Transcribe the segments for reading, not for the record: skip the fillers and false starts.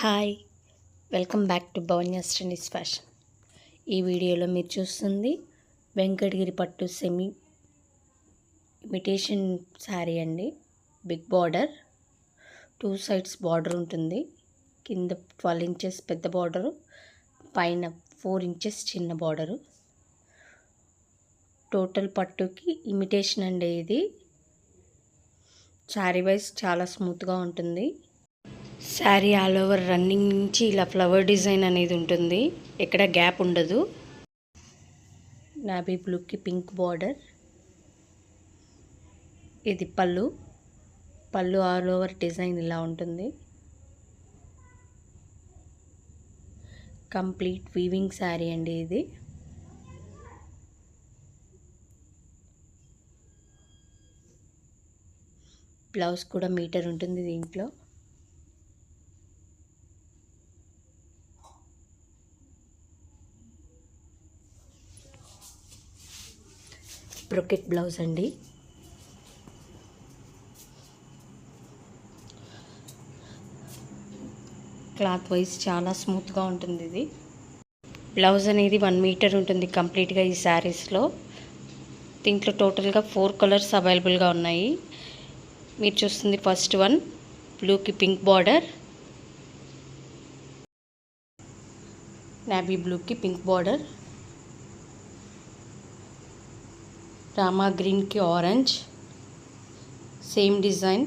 Hi, welcome back to Bhavanya studies fashion. ఈ వీడియోలో మీరు చూస్తుంది వెంకటగిరి పట్టు సెమీ ఇమిటేషన్ శారీ అండి. బిగ్ బార్డర్, 2 సైడ్స్ బార్డర్ ఉంటుంది. కింద 12 ఇంచెస్ పెద్ద బార్డరు, పైన 4 ఇంచెస్ చిన్న బార్డరు. టోటల్ పట్టుకి ఇమిటేషన్ అండి. ఇది శారీ వైజ్ చాలా స్మూత్గా ఉంటుంది. శారీ ఆల్ ఓవర్ రన్నింగ్ నుంచి ఇలా ఫ్లవర్ డిజైన్ అనేది ఉంటుంది, ఎక్కడ గ్యాప్ ఉండదు. నావీ బ్లూకి పింక్ బార్డర్. ఇది పళ్ళు ఆల్ ఓవర్ డిజైన్ ఇలా ఉంటుంది. కంప్లీట్ వీవింగ్ శారీ అండి ఇది. బ్లౌజ్ కూడా మీటర్ ఉంటుంది దీంట్లో. బ్రొకెట్ బ్లౌజ్ అండి. క్లాత్ వైజ్ చాలా స్మూత్గా ఉంటుంది ఇది. బ్లౌజ్ అనేది 1 మీటర్ ఉంటుంది కంప్లీట్గా ఈ శారీస్లో. దీంట్లో టోటల్గా 4 కలర్స్ అవైలబుల్గా ఉన్నాయి. మీరు చూస్తుంది ఫస్ట్ వన్, బ్లూకి పింక్ బార్డర్, నావీ బ్లూకి పింక్ బార్డర్, రామా గ్రీన్కి ఆరెంజ్, సేమ్ డిజైన్,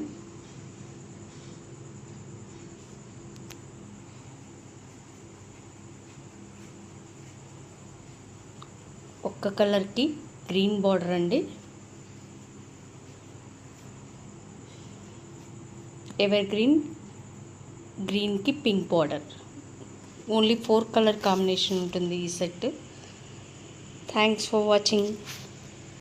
ఒక్క కలర్కి గ్రీన్ బార్డర్ అండి. ఎవర్ గ్రీన్కి pink border. Only 4 colour combination ఉంటుంది ఈ సెట్. Thanks for watching.